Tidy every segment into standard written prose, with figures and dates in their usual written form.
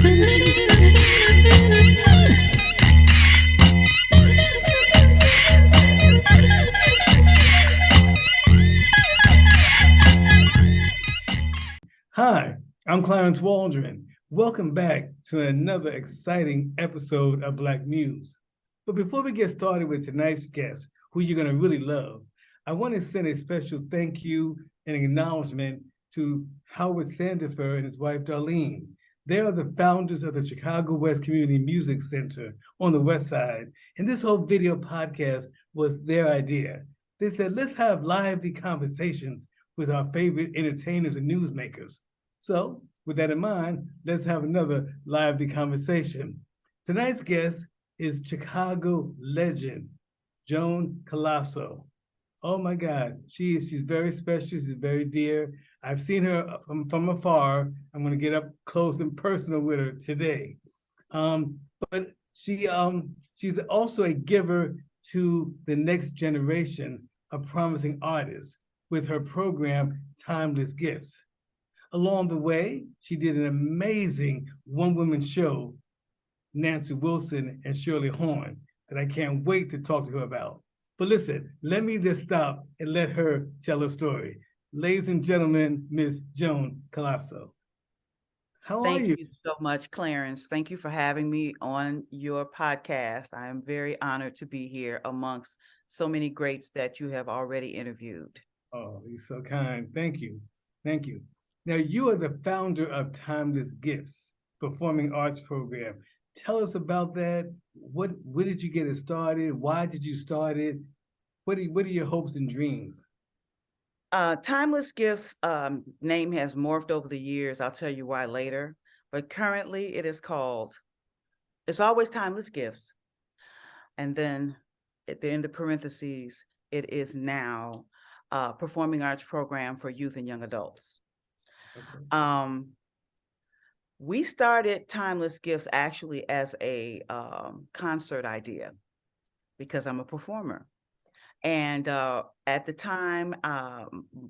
Hi, I'm Clarence Waldron. Welcome back to another exciting episode of Black Muse. But before we get started with tonight's guest, who you're going to really love, I want to send a special thank you and acknowledgement to Howard Sandifer and his wife Darlene. They are the founders of the Chicago West Community Music Center on the West Side, and this whole video podcast was their idea. They said, let's have lively conversations with our favorite entertainers and newsmakers. So, with that in mind, let's have another lively conversation. Tonight's guest is Chicago legend, Joan Collaso. Oh my God, she's very special, she's very dear. I've seen her from afar. I'm gonna get up close and personal with her today. But she's also a giver to the next generation of promising artists with her program, Timeless Gifts. Along the way, she did an amazing one-woman show, Nancy Wilson and Shirley Horn, that I can't wait to talk to her about. But listen, let me just stop and let her tell her story. Ladies and gentlemen, Miss Joan Collaso. How are you? Thank you so much, Clarence. Thank you for having me on your podcast. I am very honored to be here amongst so many greats that you have already interviewed. Oh, you're so kind. Thank you. Thank you. Now, you are the founder of Timeless Gifts Performing Arts Program. Tell us about that. Where did you get it started? Why did you start it? What are your hopes and dreams? Timeless Gifts name has morphed over the years. I'll tell you why later. But currently it is called, it's always Timeless Gifts. And then at the end of parentheses, it is now Performing Arts Program for Youth and Young Adults. Okay. We started Timeless Gifts actually as a concert idea because I'm a performer. And at the time,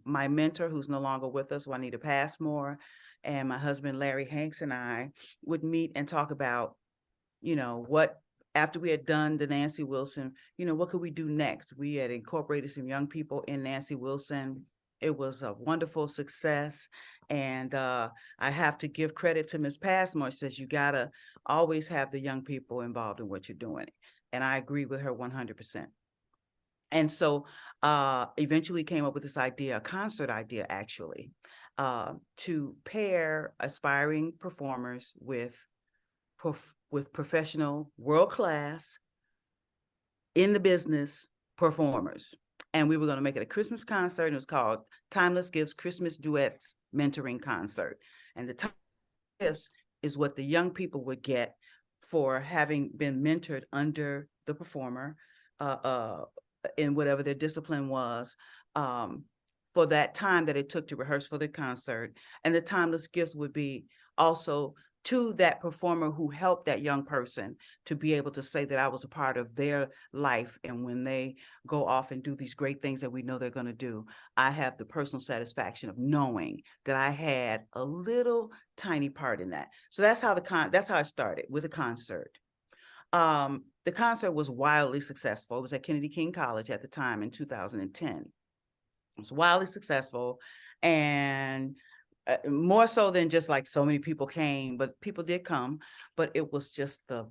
my mentor, who's no longer with us, Juanita Passmore, and my husband, Larry Hanks, and I would meet and talk about, what, after we had done the Nancy Wilson, what could we do next? We had incorporated some young people in Nancy Wilson. It was a wonderful success. And I have to give credit to Ms. Passmore. She says, you got to always have the young people involved in what you're doing. And I agree with her 100%. And so eventually came up with this idea, a concert idea, actually, to pair aspiring performers with professional, world-class, in the business performers. And we were going to make it a Christmas concert. And it was called Timeless Gifts Christmas Duets Mentoring Concert. And the Timeless Gifts is what the young people would get for having been mentored under the performer in whatever their discipline was, for that time that it took to rehearse for the concert. And the Timeless Gifts would be also to that performer who helped that young person to be able to say that I was a part of their life. And when they go off and do these great things that we know they're going to do, I have the personal satisfaction of knowing that I had a little tiny part in that. So that's how I started, with a concert. The concert was wildly successful. It was at Kennedy King College at the time in 2010. It was wildly successful, and more so than just like so many people came, but people did come. But it was just the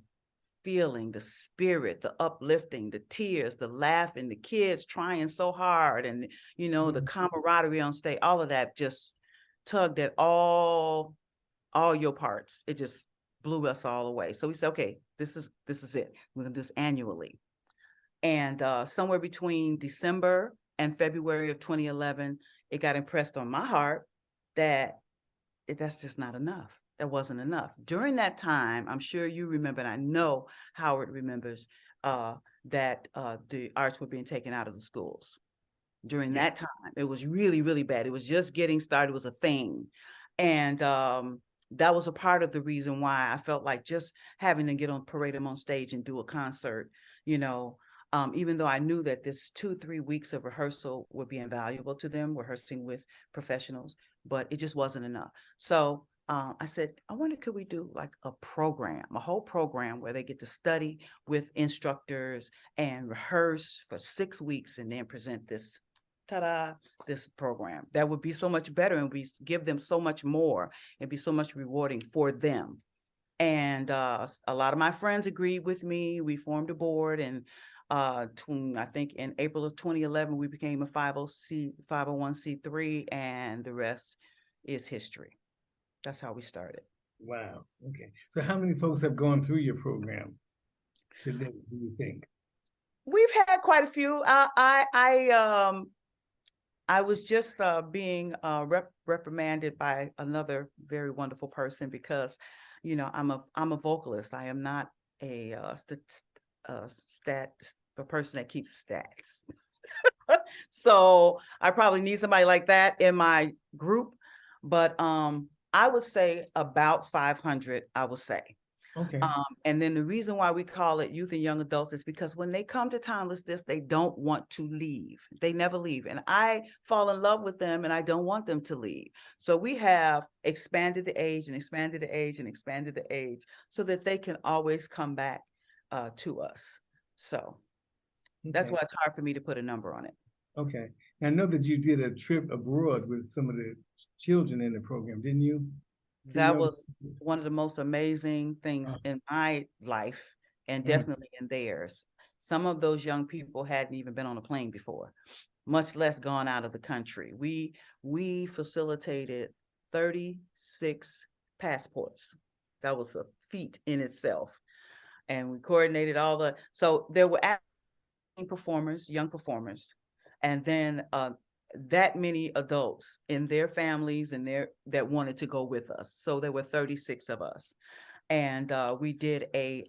feeling, the spirit, the uplifting, the tears, the laughing, the kids trying so hard, and the camaraderie on stage. All of that just tugged at all your parts. It just blew us all away. So we said, okay, this is it. We're gonna do this annually. And somewhere between December and February of 2011, it got impressed on my heart that that's just not enough. That wasn't enough. During that time, I'm sure you remember, and I know Howard remembers, that the arts were being taken out of the schools. During that time, it was really, really bad. It was just getting started. It was a thing. And that was a part of the reason why I felt like just having to parade them on stage and do a concert, even though I knew that this 2-3 weeks of rehearsal would be invaluable to them, rehearsing with professionals, but it just wasn't enough. So I said, I wonder, could we do like a program, a whole program where they get to study with instructors and rehearse for 6 weeks and then present this, ta-da, this program. That would be so much better, and we give them so much more and be so much rewarding for them. And a lot of my friends agreed with me. We formed a board, and I think in April of 2011, we became a 501c3, and the rest is history. That's how we started. Wow. Okay. So how many folks have gone through your program today, do you think? We've had quite a few. I was just being reprimanded by another very wonderful person because, I'm a vocalist. I am not a a person that keeps stats. So I probably need somebody like that in my group. But I would say about 500, I would say. Okay. And then the reason why we call it youth and young adults is because when they come to Timeless Gifts, they don't want to leave. They never leave. And I fall in love with them, and I don't want them to leave. So we have expanded the age and expanded the age and expanded the age so that they can always come back to us. So that's why it's hard for me to put a number on it. Okay. I know that you did a trip abroad with some of the children in the program, didn't you? That was one of the most amazing things in my life, and definitely in theirs. Some of those young people hadn't even been on a plane before, much less gone out of the country. We facilitated 36 passports. That was a feat in itself. And we coordinated so there were performers, young performers, and then that many adults in their families and that wanted to go with us. So there were 36 of us. And we did a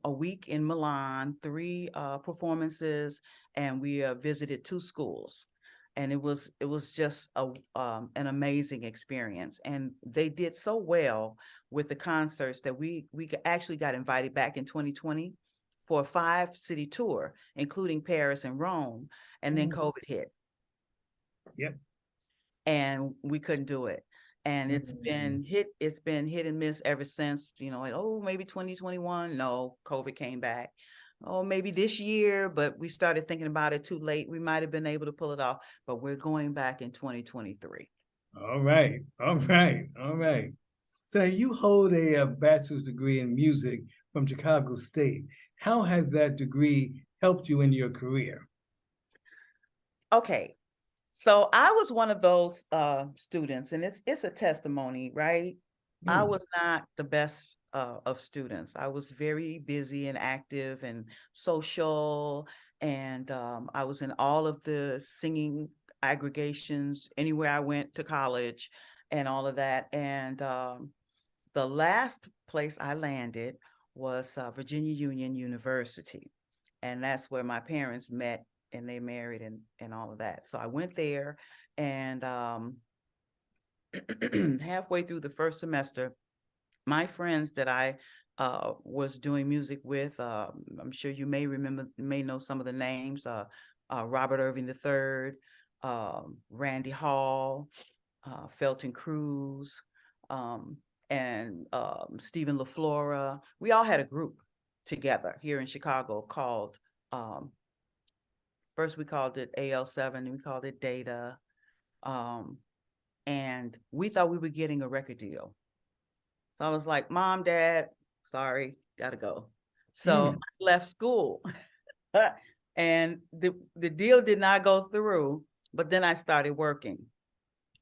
week in Milan, 3 performances, and we visited 2 schools. And it was just an amazing experience. And they did so well with the concerts that we actually got invited back in 2020 for a 5-city tour, including Paris and Rome. And then COVID hit. Yep. And we couldn't do it. And it's been hit and miss ever since, like, oh, maybe 2021. No, COVID came back. Oh, maybe this year, but we started thinking about it too late. We might have been able to pull it off, but we're going back in 2023. All right. All right. All right. So you hold a bachelor's degree in music from Chicago State. How has that degree helped you in your career? Okay. So I was one of those students, and it's a testimony, right? I was not the best of students. I was very busy and active and social, and I was in all of the singing aggregations anywhere I went to college and all of that. And the last place I landed was Virginia Union University. And that's where my parents met, and they married and all of that. So I went there, and halfway through the first semester, my friends that I was doing music with, I'm sure you may know some of the names, Robert Irving III, Randy Hall, Felton Cruz, and Stephen LaFlora. We all had a group together here in Chicago called, first we called it AL7, and we called it Data. And we thought we were getting a record deal. So I was like, Mom, Dad, sorry, gotta go. So I left school. And the deal did not go through, but then I started working.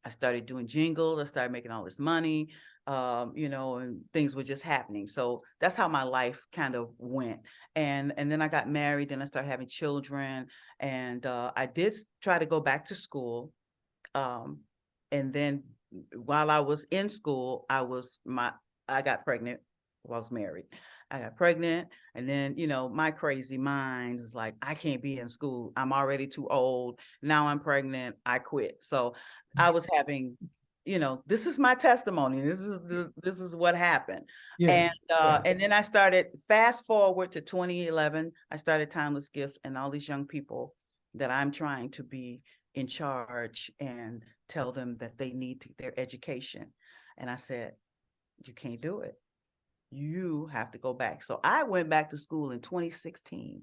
I started doing jingles, I started making all this money, and things were just happening. So that's how my life kind of went. And then I got married, and I started having children, and I did try to go back to school. And then while I was in school, I got pregnant while I was married. I got pregnant, and then, my crazy mind was like, I can't be in school. I'm already too old. Now I'm pregnant. I quit. So I was having, this is my testimony. This is what happened. Yes. And then I started, fast forward to 2011, I started Timeless Gifts, and all these young people that I'm trying to be in charge and tell them that they need their education. And I said, you can't do it. You have to go back. So I went back to school in 2016.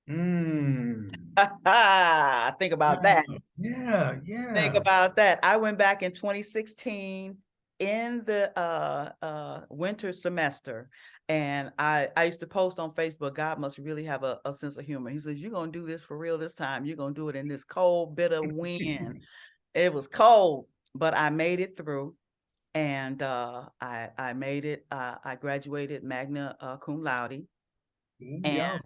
Think about that. Yeah, yeah. Think about that. I went back in 2016 in the winter semester, and I used to post on Facebook, God must really have a sense of humor. He says, you're gonna do this for real this time. You're gonna do it in this cold, bitter wind. It was cold, but I made it through. And I made it. I graduated magna cum laude, and Yeah.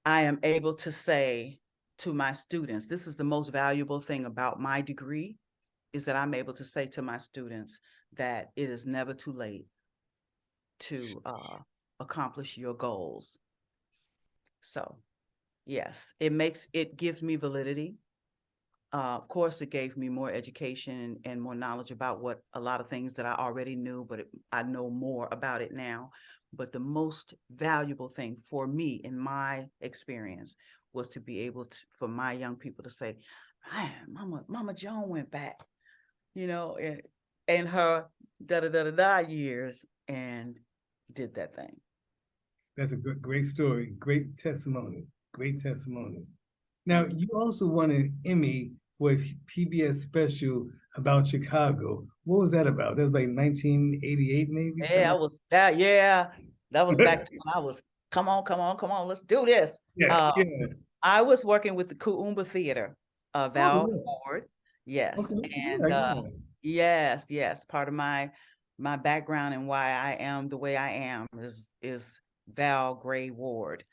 I am able to say to my students, this is the most valuable thing about my degree, is that I'm able to say to my students that it is never too late to accomplish your goals. So yes, it gives me validity. Of course, it gave me more education and more knowledge about what a lot of things that I already knew, but I know more about it now. But the most valuable thing for me in my experience was to be able to, for my young people to say, man, Mama Joan went back, in her years and did that thing. That's a great story. Great testimony. Great testimony. Now, you also won an Emmy for a PBS special about Chicago. What was that about? That was like 1988, maybe? Yeah, that was back when I was, come on, let's do this. Yeah. I was working with the Kuumba Theater, Val Ward. Yes. Okay. And yes. Part of my background and why I am the way I am is Val Gray Ward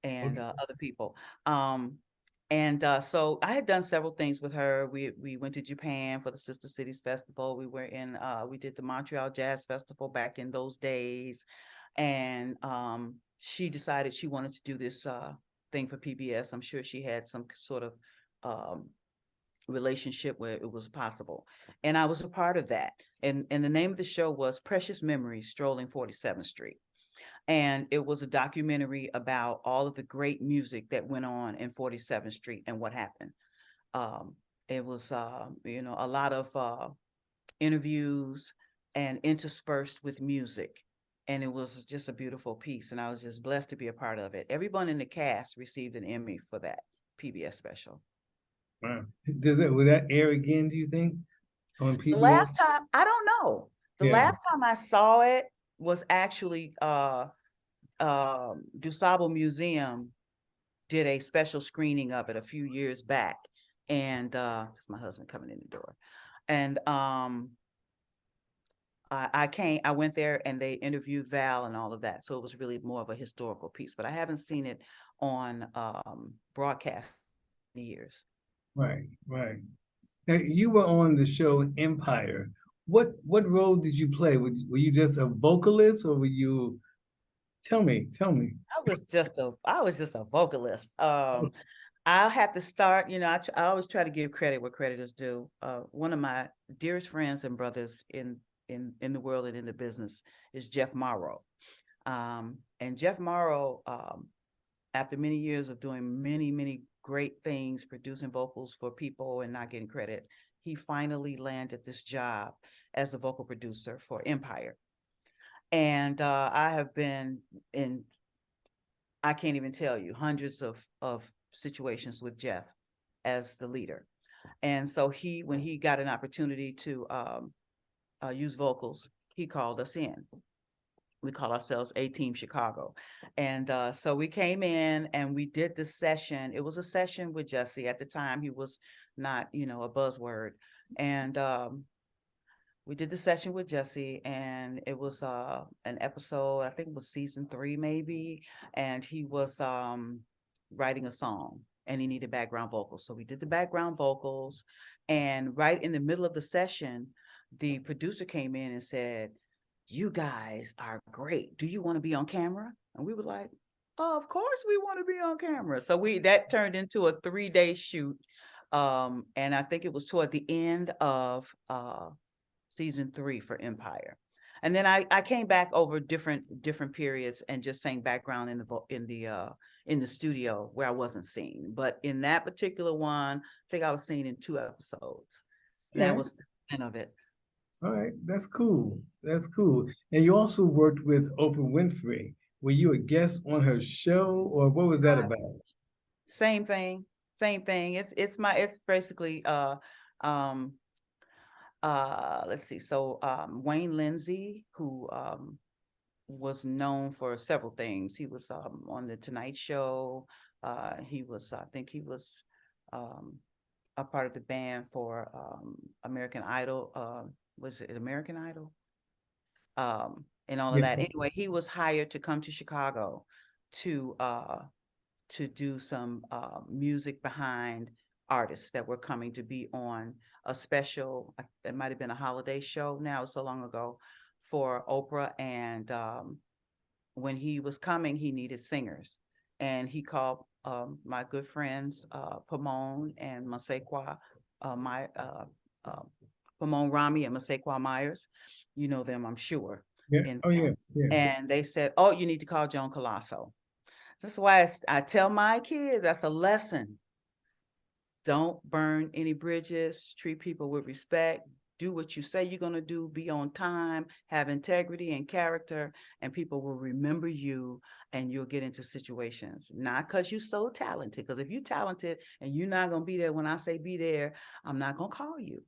and other people. So I had done several things with her. We went to Japan for the Sister Cities Festival. We did the Montreal Jazz Festival back in those days. And she decided she wanted to do this thing for PBS. I'm sure she had some sort of relationship where it was possible. And I was a part of that. And the name of the show was Precious Memories, Strolling 47th Street. And it was a documentary about all of the great music that went on in 47th Street and what happened. It was, a lot of interviews and interspersed with music. And it was just a beautiful piece. And I was just blessed to be a part of it. Everyone in the cast received an Emmy for that PBS special. Wow. Will that air again, do you think, on PBS? The last time, I don't know. The last time I saw it was actually DuSable Museum did a special screening of it a few years back. And that's my husband coming in the door. And I went there and they interviewed Val and all of that. So it was really more of a historical piece, but I haven't seen it on broadcast in years. Right. Now, you were on the show Empire. What role did you play? Were you just a vocalist, or were you? Tell me. I was just a vocalist. I'll have to start. I always try to give credit where credit is due. One of my dearest friends and brothers in the world and in the business is Jeff Morrow. And Jeff Morrow, after many years of doing many great things, producing vocals for people and not getting credit, he finally landed this job as the vocal producer for Empire. And I have been in, I can't even tell you, hundreds of situations with Jeff as the leader. And so when he got an opportunity to use vocals, he called us in. We call ourselves A-Team Chicago. And so we came in and we did this session. It was a session with Jesse. At the time, he was not, a buzzword. And we did the session with Jesse, and it was an episode, I think it was season 3 maybe. And he was writing a song and he needed background vocals. So we did the background vocals. And right in the middle of the session, the producer came in and said, "You guys are great. Do you want to be on camera?" And we were like, "Oh, of course we want to be on camera." So that turned into a 3-day shoot. And I think it was toward the end of season 3 for Empire. And then I came back over different periods and just sang background in the studio where I wasn't seen. But in that particular one, I think I was seen in 2 episodes. That was the end of it. All right, that's cool. That's cool. And you also worked with Oprah Winfrey. Were you a guest on her show, or what was that about? Same thing, same thing. It's basically um let's see. So Wayne Lindsay, who was known for several things. He was on the Tonight Show. He was, I think he was um, a part of the band for American Idol. Was it American Idol? And all of Yeah, that. Anyway, he was hired to come to Chicago to do some music behind artists that were coming to be on a special. It might have been a holiday show. Now, so long ago, for Oprah. And when he was coming, he needed singers, and he called my good friends Pomone and Masekwa, uh, Pomone Rami and Masekwa Myers. You know them, I'm sure. yeah. In Oh, yeah, them. yeah. And they said, "Oh, you need to call Joan Collaso." That's why I tell my kids that's a lesson. Don't burn any bridges, treat people with respect, do what you say you're going to do, be on time, have integrity and character, and people will remember you, and you'll get into situations. Not because you're so talented, because if you're talented and you're not going to be there when I say be there, I'm not going to call you.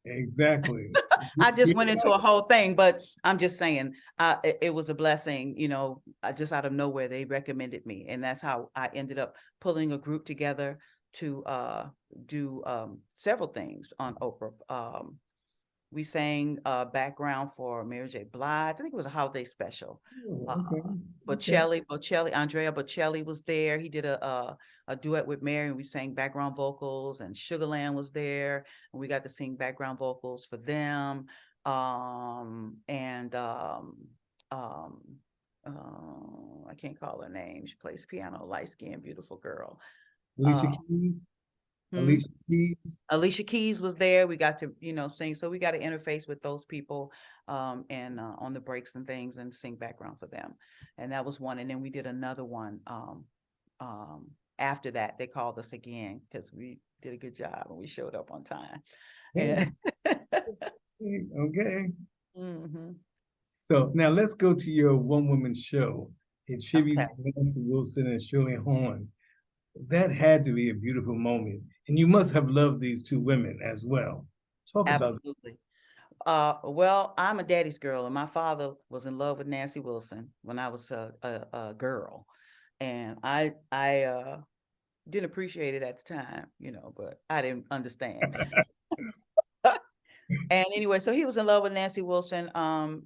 Exactly. I just went into a whole thing, but I'm just saying it was a blessing, just out of nowhere, they recommended me. And that's how I ended up pulling a group together to do several things on Oprah. We sang background for Mary J. Blige. I think it was a holiday special. Oh, okay. Andrea Bocelli was there. He did a duet with Mary, and we sang background vocals, and Sugarland was there, and we got to sing background vocals for them. I can't call her name. She plays piano, light-skinned, beautiful girl. Alicia Keys. Alicia Keys. Alicia Keys was there. We got to, sing. So we got to interface with those people and on the breaks and things, and sing background for them. And that was one. And then we did another one after that. They called us again because we did a good job and we showed up on time. Yeah. And Okay. mm-hmm. So now let's go to your one-woman show. It tributes Okay. Nancy Wilson and Shirley Horn. That had to be a beautiful moment. And you must have loved these two women as well. Talk about that. Absolutely. Well, I'm a daddy's girl, and my father was in love with Nancy Wilson when I was a girl, and I didn't appreciate it at the time, but I didn't understand. And anyway, so he was in love with Nancy Wilson, and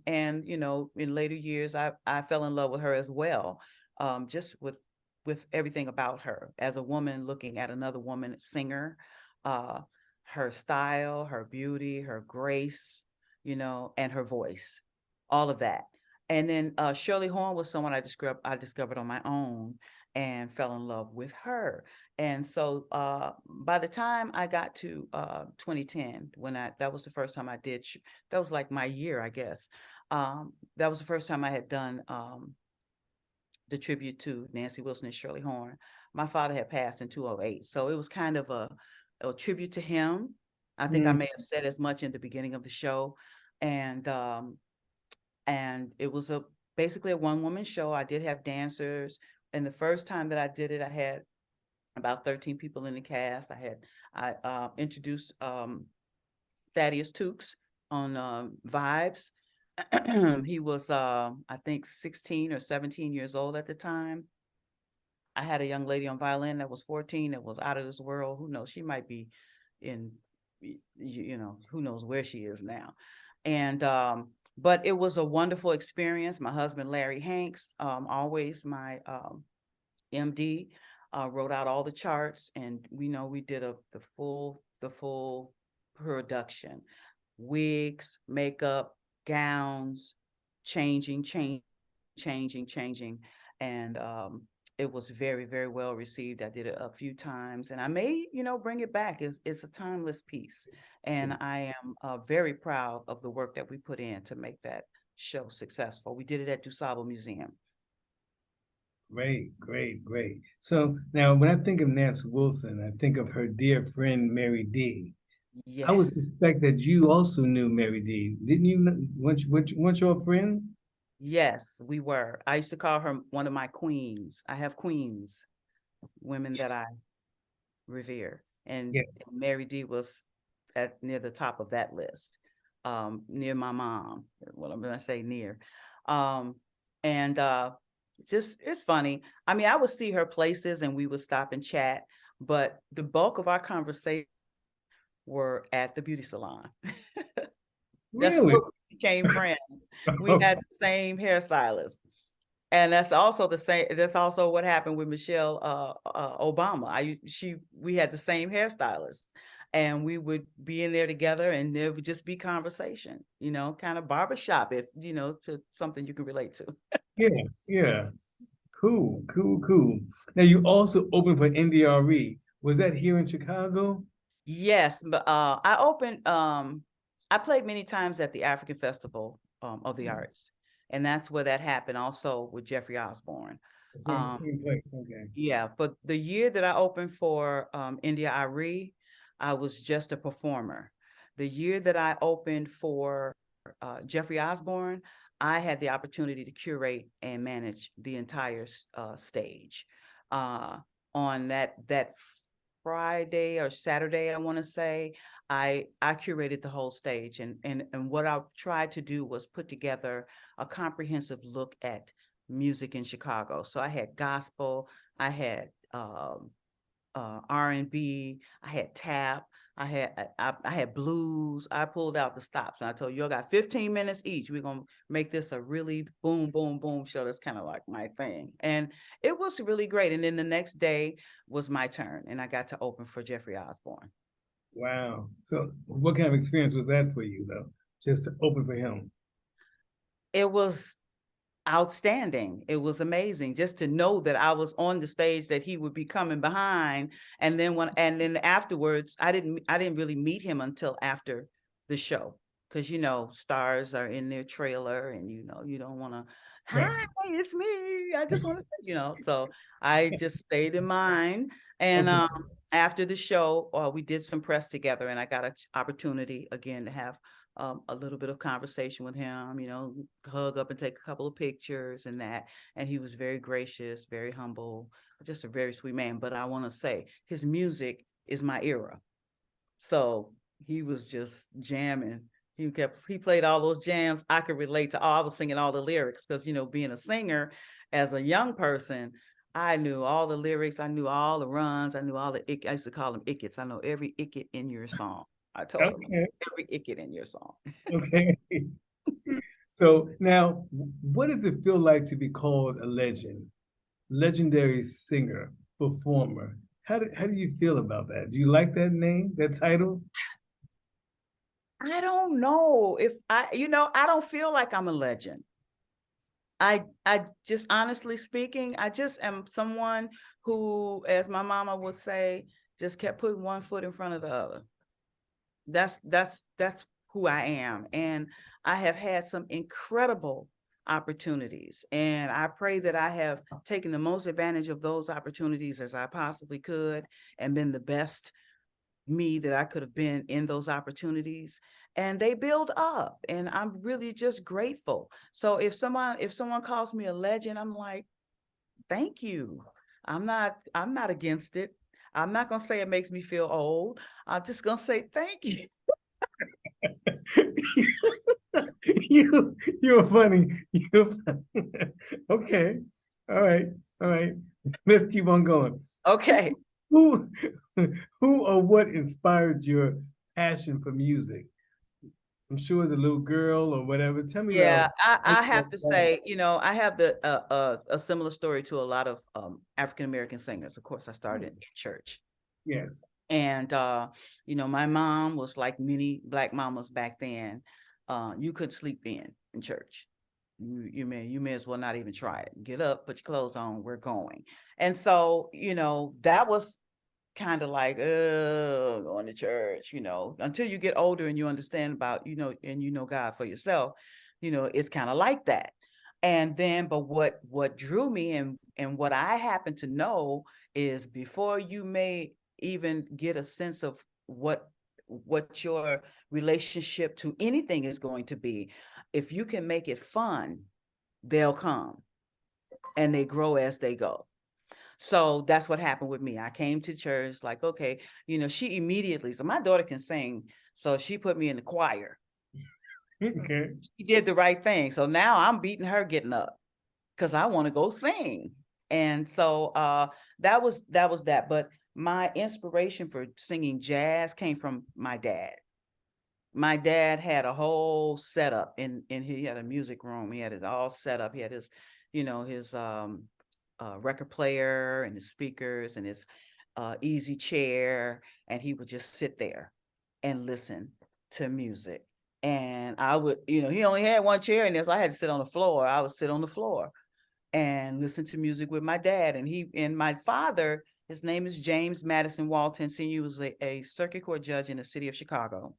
in later years, I fell in love with her as well, just with everything about her as a woman looking at another woman singer, uh, her style, her beauty, her grace, and her voice, all of that. And then Shirley Horn was someone I discovered on my own and fell in love with her. And so by the time I got to 2010, that was the first time I did, that was like my year, I guess. That was the first time I had done the tribute to Nancy Wilson and Shirley Horn. My father had passed in 2008. So it was kind of a tribute to him. I think I may have said as much in the beginning of the show. And it was basically a one-woman show. I did have dancers. And the first time that I did it, I had about 13 people in the cast. I introduced Thaddeus Tukes on Vibes. He was, I think, 16 or 17 years old at the time. I had a young lady on violin that was 14 that was out of this world. Who knows? She might be in, who knows where she is now. And but it was a wonderful experience. My husband, Larry Hanks, always my MD, wrote out all the charts, and we did the full production, wigs, makeup, gowns, changing, and it was very, very well received. I did it a few times, and I may bring it back. It's a timeless piece, and I am very proud of the work that we put in to make that show successful. We did it at DuSable Museum. Great, great, great. So now when I think of Nancy Wilson, I think of her dear friend, Mary D. I would Yes. suspect that you also knew Mary D. Didn't you? Weren't you all friends? Yes, we were. I used to call her one of my queens. I have queens, women that I revere. And Yes. Mary D was at near the top of that list, near my mom. Well, I'm gonna say near. Um, and it's funny. I mean, I would see her places and we would stop and chat, but the bulk of our conversation were at the beauty salon. That's Really? where we became friends. We had the same hairstylist. And that's also the same. That's also what happened with Michelle Obama. We had the same hairstylist, and we would be in there together, and there would just be conversation. Kind of barbershop, if to something you can relate to. Yeah, yeah. Cool, cool, cool. Now you also opened for NDRE. Was that here in Chicago? Yes, but I played many times at the African Festival of the Arts, and that's where that happened. Also with Jeffrey Osborne. Same place. Okay. Yeah, but the year that I opened for India Ari, I was just a performer. The year that I opened for Jeffrey Osborne, I had the opportunity to curate and manage the entire stage. On that Friday or Saturday, I want to say, I curated the whole stage, and what I tried to do was put together a comprehensive look at music in Chicago. So I had gospel, I had R&B, I had tap, I had blues. I pulled out the stops and I told you, I got 15 minutes each. We're gonna make this a really boom, boom, boom show. That's kind of like my thing. And it was really great. And then the next day was my turn and I got to open for Jeffrey Osborne. Wow. So what kind of experience was that for you though? Just to open for him? It was outstanding. It was amazing just to know that I was on the stage, that he would be coming behind. And then afterwards, I didn't really meet him until after the show. Because stars are in their trailer and you don't want to, hi, Right. it's me. I just want to say, so I just stayed in mine. And Okay. after the show, we did some press together and I got an opportunity again to have a little bit of conversation with him, hug up and take a couple of pictures and that. And he was very gracious, very humble, just a very sweet man. But I want to say his music is my era. So he was just jamming. He played all those jams. I could relate to I was singing all the lyrics because, being a singer as a young person, I knew all the lyrics. I knew all the runs. I knew all I used to call them ickets. I know every icket in your song. I told him Okay. every icket in your song. Okay. So now, what does it feel like to be called a legend, legendary singer, performer? How do you feel about that? Do you like that name, that title? I don't know if I don't feel like I'm a legend. I just honestly speaking, I just am someone who, as my mama would say, just kept putting one foot in front of the other. That's who I am. And I have had some incredible opportunities. And I pray that I have taken the most advantage of those opportunities as I possibly could and been the best me that I could have been in those opportunities. And they build up. And I'm really just grateful. So if someone calls me a legend, I'm like, thank you. I'm not against it. I'm not gonna say it makes me feel old. I'm just gonna say thank you. You're funny. You're funny. Okay. All right. All right. Let's keep on going. Okay. Who who or what inspired your passion for music? I'm sure the little girl or whatever. Tell me Yeah, about I have to say, I have a similar story to a lot of African American singers. Of course, I started in church. Yes. And my mom was like many Black mamas back then. You couldn't sleep in church. You may as well not even try it. Get up, put your clothes on, we're going. And so, that was kind of like, going to church, until you get older and you understand about, and God for yourself, it's kind of like that. And then, but what drew me and what I happen to know is before you may even get a sense of what what your relationship to anything is going to be. If you can make it fun, they'll come, and they grow as they go. So that's what happened with me. I came to church like, okay, she immediately, so my daughter can sing, so she put me in the choir. Okay. She did the right thing. So now I'm beating her getting up because I want to go sing. And so that was that. But my inspiration for singing jazz came from my dad. My dad had a whole setup he had a music room. He had it all set up. He had his, his record player and his speakers and his easy chair, and he would just sit there and listen to music. And I would, he only had one chair in there, so I had to sit on the floor. I would sit on the floor and listen to music with my dad. And my father, his name is James Madison Walton Sr. He was a circuit court judge in the city of Chicago.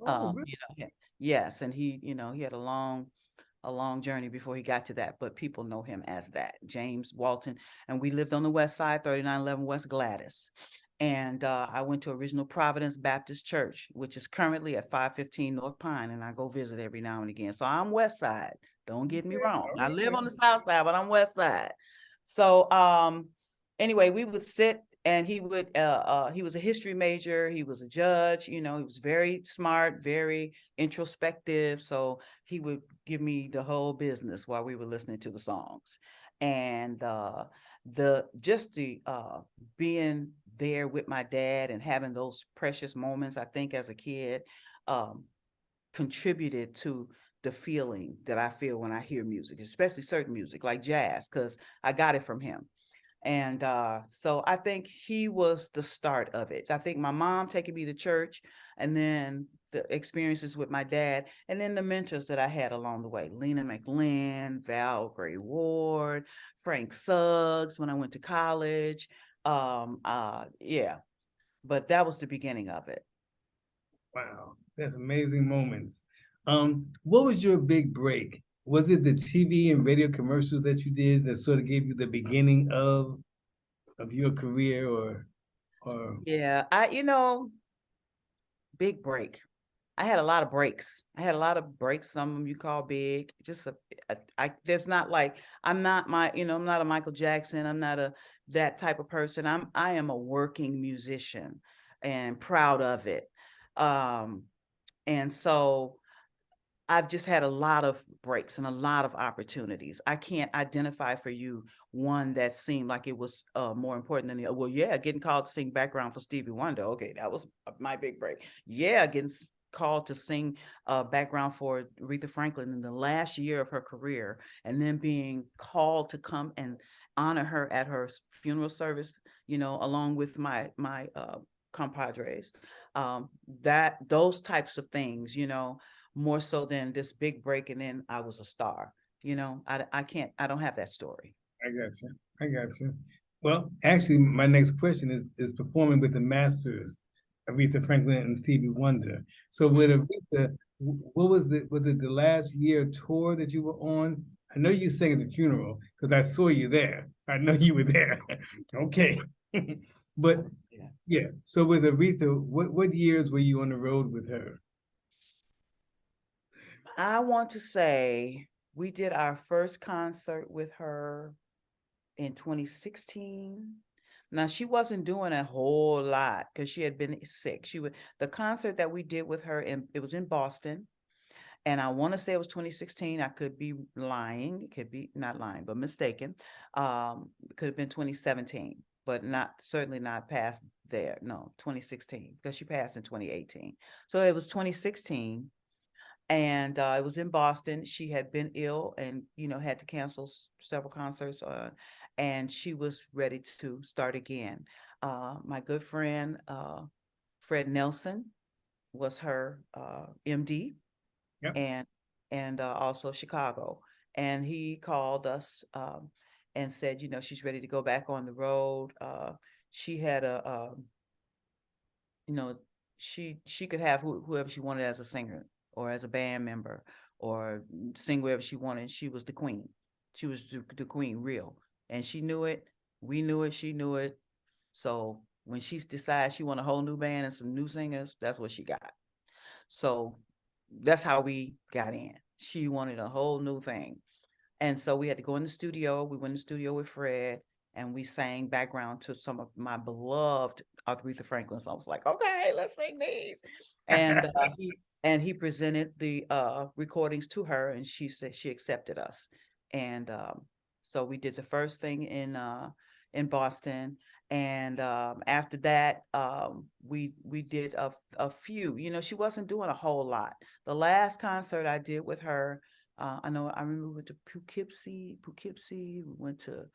Oh, really? Yes, and he had a long journey before he got to that, but people know him as that, James Walton. And we lived on the west side, 3911 West Gladys. And I went to Original Providence Baptist Church, which is currently at 515 North Pine, and I go visit every now and again. So I'm west side. Don't get me wrong. I live on the south side, but I'm west side. So anyway, we would sit, and he was a history major. He was a judge, he was very smart, very introspective. So he would give me the whole business while we were listening to the songs. And being there with my dad and having those precious moments, I think as a kid, contributed to the feeling that I feel when I hear music, especially certain music like jazz, because I got it from him. And so I think he was the start of it. I think my mom taking me to church, and then the experiences with my dad, and then the mentors that I had along the way, Lena McLean, Val Gray Ward, Frank Suggs when I went to college. Yeah, but that was the beginning of it. Wow, that's amazing moments. What was your big break? Was it the TV and radio commercials that you did that sort of gave you the beginning of your career, or Yeah, big break. I had a lot of breaks. Some of them you call big. Just there's not like, I'm not I'm not a Michael Jackson. I'm not that type of person. I am a working musician and proud of it. And so I've just had a lot of breaks and a lot of opportunities. I can't identify for you one that seemed like it was more important than the other. Well, yeah, getting called to sing background for Stevie Wonder. Okay, that was my big break. Yeah, getting called to sing background for Aretha Franklin in the last year of her career, and then being called to come and honor her at her funeral service, along with my compadres. Those types of things, more so than this big break and then I was a star. I don't have that story. I got you. Well, actually, my next question is performing with the masters, Aretha Franklin and Stevie Wonder. So with Aretha, what was it the last year tour that you were on? I know you sang at the funeral because I saw you there. I know you were there. Okay. But yeah, so with Aretha, what years were you on the road with her? I want to say we did our first concert with her in 2016. Now she wasn't doing a whole lot because she had been sick. The concert that we did with her, and it was in Boston, and I want to say it was 2016. I could be lying. It could be not lying, but mistaken. It could have been 2017, but certainly not past there. No, 2016, because she passed in 2018. So it was 2016, and it was in Boston. She had been ill and had to cancel several concerts, and she was ready to start again. My good friend Fred Nelson was her MD. Yep. And also Chicago, and he called us and said, she's ready to go back on the road. She had she could have whoever she wanted as a singer or as a band member, or sing wherever she wanted. She was the queen. She was the queen, real. And she knew it. We knew it. She knew it. So when she decides she want a whole new band and some new singers, that's what she got. So that's how we got in. She wanted a whole new thing. And so we had to go in the studio. We went in the studio with Fred and we sang background to some of my beloved Aretha Franklin songs. Like, okay, let's sing these. And he presented the recordings to her, and she said she accepted us. And so we did the first thing in Boston. And after that, we did a few. You know, she wasn't doing a whole lot. The last concert I did with her, I remember we went to Poughkeepsie. We went to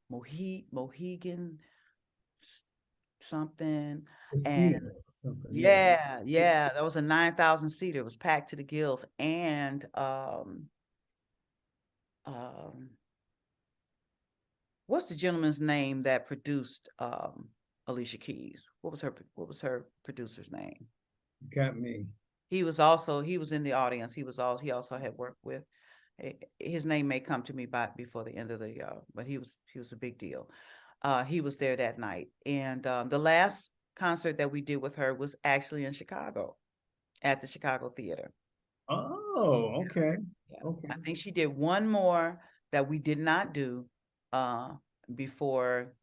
Mohegan something. And something, yeah, that was a 9,000 seater. It was packed to the gills. And what's the gentleman's name that produced Alicia Keys? What was her producer's name? Got me. He was in the audience. He also had worked with, his name may come to me before the end of the but he was a big deal. He was there that night. And the last concert that we did with her was actually in Chicago at the Chicago Theater. Oh, okay. Yeah. Okay. I think she did one more that we did not do before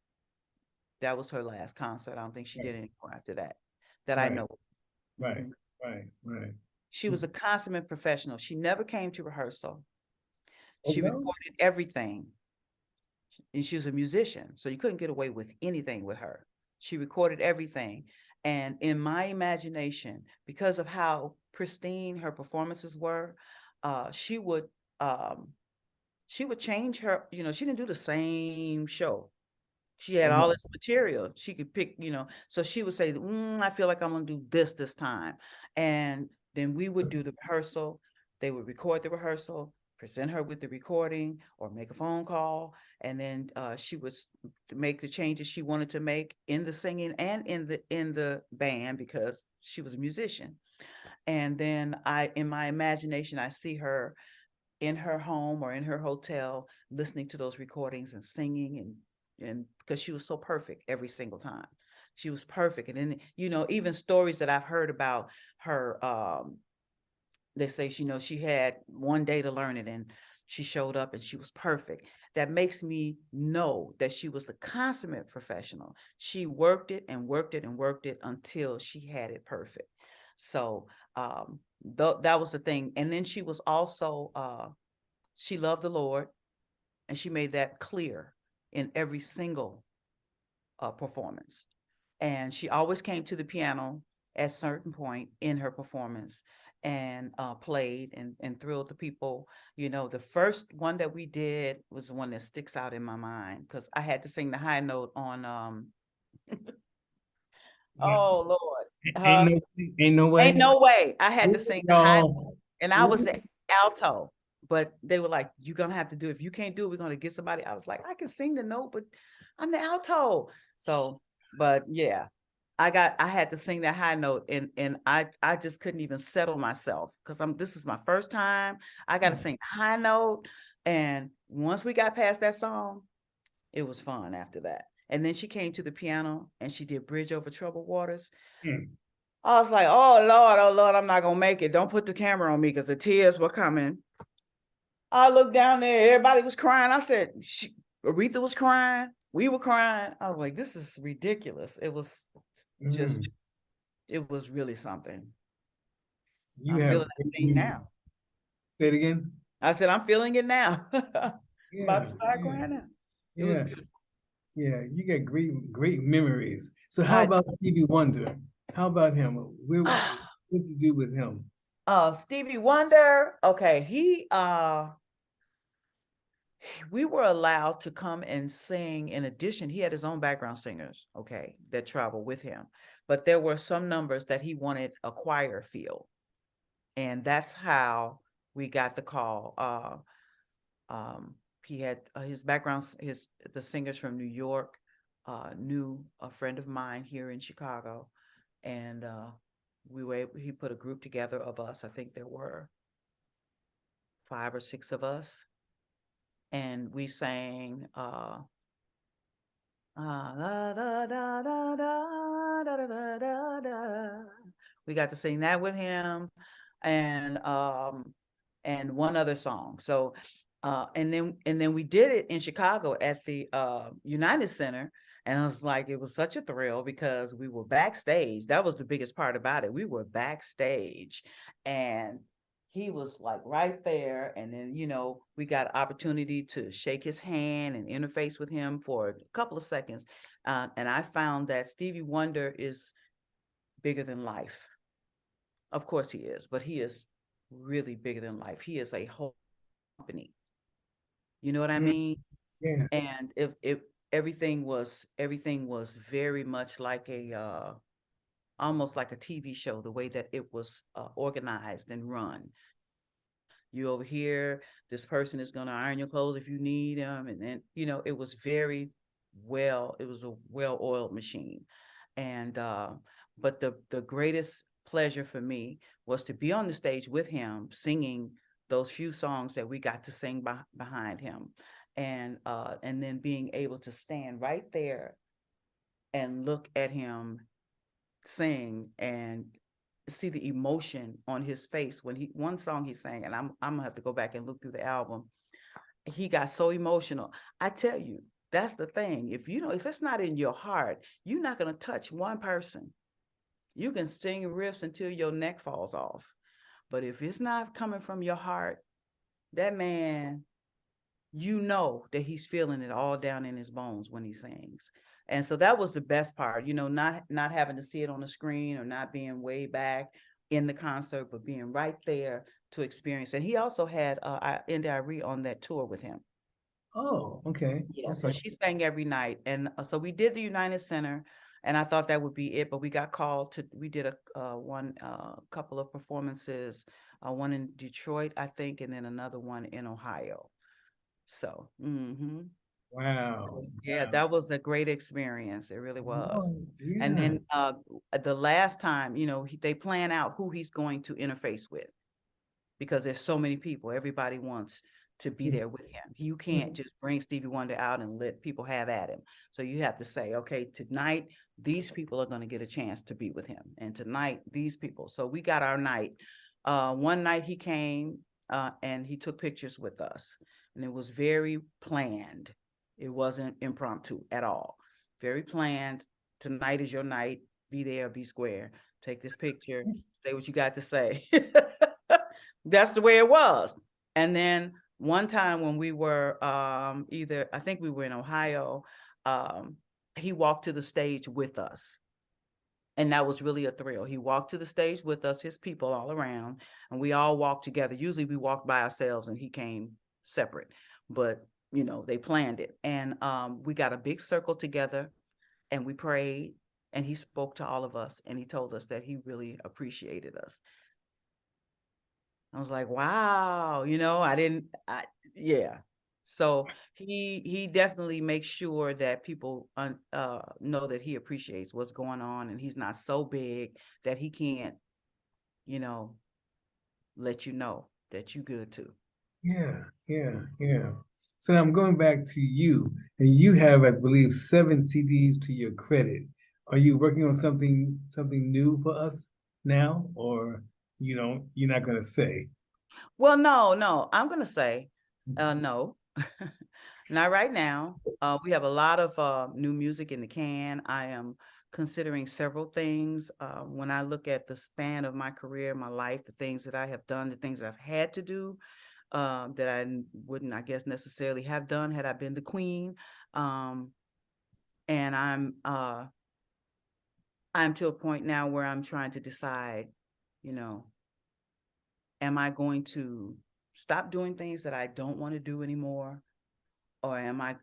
that was her last concert. I don't think she did any more after that I know. Right, right. She was a consummate professional. She never came to rehearsal. She no? recorded everything. And she was a musician, so you couldn't get away with anything with her. She recorded everything. And in my imagination, because of how pristine her performances were, she would change her, you know, she didn't do the same show. She had all this material. She could pick, you know, so she would say, I feel like I'm going to do this time. And then we would do the rehearsal. They would record the rehearsal, present her with the recording or make a phone call. And then she would make the changes she wanted to make in the singing and in the band, because she was a musician. And then in my imagination, I see her in her home or in her hotel, listening to those recordings and singing, and because she was so perfect every single time. She was perfect. And then, you know, even stories that I've heard about her, they say she had one day to learn it and she showed up and she was perfect. That makes me know that she was the consummate professional. She worked it and worked it and worked it until she had it perfect. So that was the thing. And then she was also, she loved the Lord, and she made that clear in every single performance. And she always came to the piano at a certain point in her performance and played and thrilled the people. You know, the first one that we did was the one that sticks out in my mind, because I had to sing the high note on oh Lord. Ain't no way. Ain't no way. I had to sing the high note, and I was the alto. But they were like, you're gonna have to do it. If you can't do it, we're gonna get somebody. I was like, I can sing the note, but I'm the alto. So, but yeah, I had to sing that high note, and I just couldn't even settle myself, because this is my first time. I got to sing high note, and once we got past that song, it was fun after that. And then she came to the piano and she did Bridge Over Troubled Waters. I was like, oh Lord, I'm not gonna make it. Don't put the camera on me, because the tears were coming. I looked down there, everybody was crying. I said, Aretha was crying, we were crying. I was like, this is ridiculous. It was just, it was really something. I'm feeling that thing now. Say it again. I said, I'm feeling it now. About to start crying now. It was beautiful. Yeah, you got great memories. So how about Stevie Wonder? How about him? What did you do with him? Stevie Wonder, okay, we were allowed to come and sing. In addition, he had his own background singers, okay, that traveled with him. But there were some numbers that he wanted a choir feel. And that's how we got the call. He had his background, the singers from New York knew a friend of mine here in Chicago. And he put a group together of us. I think there were 5 or 6 of us. And we sang da, da, da, da, da, da, da, da, da, da. We got to sing that with him, and one other song. So and then we did it in Chicago at the United Center. And I was like, it was such a thrill because we were backstage. That was the biggest part about it. We were backstage, and he was like right there. And then, we got opportunity to shake his hand and interface with him for a couple of seconds. And I found that Stevie Wonder is bigger than life. Of course he is, but he is really bigger than life. He is a whole company. You know what I mean? Yeah. And if everything was very much like almost like a TV show, the way that it was organized and run. You over here, this person is going to iron your clothes if you need them. And then, it was it was a well-oiled machine. And, but the greatest pleasure for me was to be on the stage with him, singing those few songs that we got to sing behind him. And then being able to stand right there and look at him sing and see the emotion on his face when one song he sang, and I'm gonna have to go back and look through the album. He got so emotional. I tell you, that's the thing. If it's not in your heart, you're not gonna touch one person. You can sing riffs until your neck falls off, but if it's not coming from your heart, that man, that he's feeling it all down in his bones when he sings. And so that was the best part, not having to see it on the screen or not being way back in the concert, but being right there to experience. And he also had Indy Irene on that tour with him. Oh, okay. Yeah, Okay. so she sang every night. And so we did the United Center, and I thought that would be it, but we got called we did a couple of performances, one in Detroit, I think, and then another one in Ohio. So, Wow. yeah, that was a great experience. It really was. Oh, And yeah. then the last time, they plan out who he's going to interface with, because there's so many people. Everybody wants to be there with him. You can't just bring Stevie Wonder out and let people have at him. So you have to say, okay, tonight, these people are going to get a chance to be with him. And tonight, these people. So we got our night. One night he came and he took pictures with us. And it was very planned. It wasn't impromptu at all. Very planned. Tonight is your night. Be there, be square. Take this picture. Say what you got to say. That's the way it was. And then one time when we were I think we were in Ohio, he walked to the stage with us. And that was really a thrill. He walked to the stage with us, his people all around, and we all walked together. Usually we walked by ourselves and he came separate, but they planned it. And we got a big circle together and we prayed, and he spoke to all of us, and he told us that he really appreciated us. I was like, wow, yeah. So he definitely makes sure that people know that he appreciates what's going on, and he's not so big that he can't, let you know that you good too. Yeah, yeah, yeah. So I'm going back to you, and you have, I believe, 7 CDs to your credit. Are you working on something new for us now, or you're not going to say? Well, no, I'm gonna say no. Not right now. We have a lot of new music in the can. I am considering several things. When I look at the span of my career, my life, the things that I have done, the things I've had to do, that I wouldn't, I guess, necessarily have done had I been the queen. And I'm to a point now where I'm trying to decide, am I going to stop doing things that I don't want to do anymore? Or am I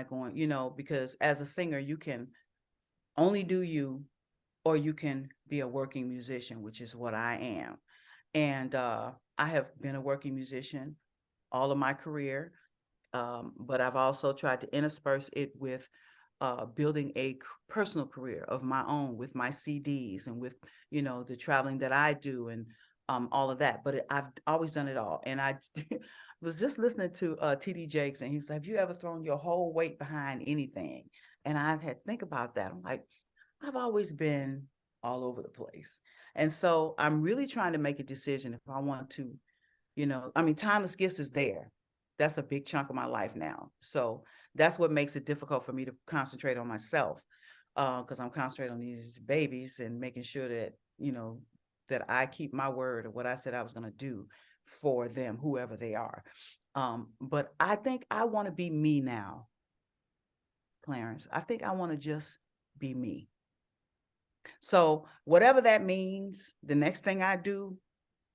going, because as a singer, you can only do you, or you can be a working musician, which is what I am. And I have been a working musician all of my career, but I've also tried to intersperse it with building a personal career of my own with my CDs and with, the traveling that I do and all of that. But I've always done it all. And I was just listening to TD Jakes, and he was like, have you ever thrown your whole weight behind anything? And I had to think about that. I'm like, I've always been all over the place. And so I'm really trying to make a decision if I want to, I mean, timeless gifts is there. That's a big chunk of my life now. So that's what makes it difficult for me to concentrate on myself, because I'm concentrating on these babies and making sure that, that I keep my word of what I said I was going to do for them, whoever they are. But I think I want to be me now, Clarence. I think I want to just be me. So whatever that means, the next thing I do,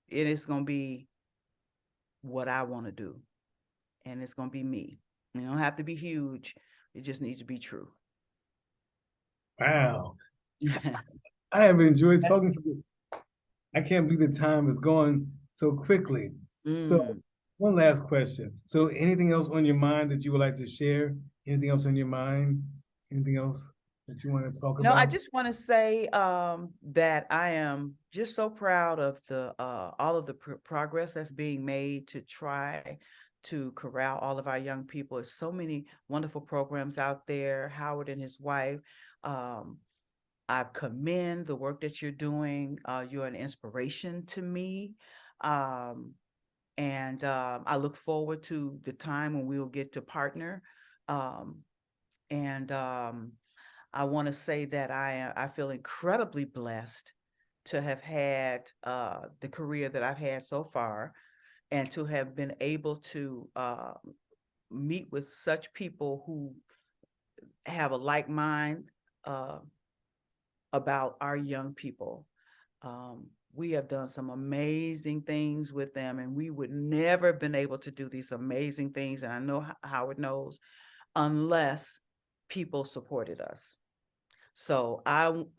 it is going to be what I want to do. And it's going to be me. You don't have to be huge. It just needs to be true. Wow. I have enjoyed talking to you. I can't believe the time is going so quickly. So one last question. So anything else on your mind that you would like to share? Anything else on your mind? Anything else that you want to talk about? No, I just want to say that I am just so proud of the all of the progress that's being made to try to corral all of our young people. There's so many wonderful programs out there. Howard and his wife. I commend the work that you're doing. You're an inspiration to me. And I look forward to the time when we will get to partner. I want to say that I feel incredibly blessed to have had the career that I've had so far, and to have been able to meet with such people who have a like mind about our young people. We have done some amazing things with them, and we would never have been able to do these amazing things, and I know Howard knows, unless people supported us. So I'm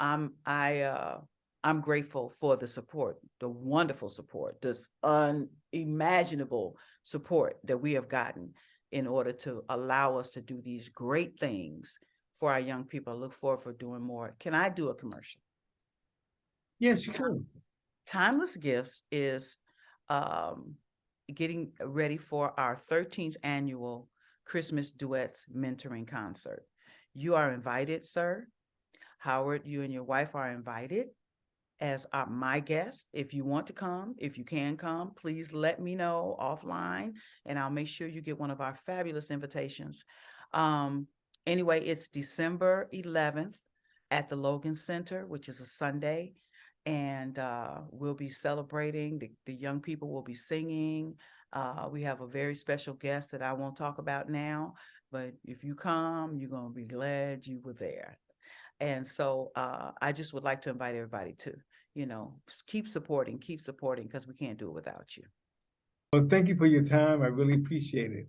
grateful for the support, the wonderful support, this unimaginable support that we have gotten in order to allow us to do these great things for our young people. I look forward for doing more. Can I do a commercial? Yes, you can. Timeless Gifts is getting ready for our 13th annual Christmas Duets Mentoring Concert. You are invited, sir. Howard, you and your wife are invited as my guest. If you want to come, if you can come, please let me know offline, and I'll make sure you get one of our fabulous invitations. Anyway, it's December 11th at the Logan Center, which is a Sunday, and we'll be celebrating. The young people will be singing. We have a very special guest that I won't talk about now, but if you come, you're going to be glad you were there. And so I just would like to invite everybody to, keep supporting, because we can't do it without you. Well, thank you for your time. I really appreciate it.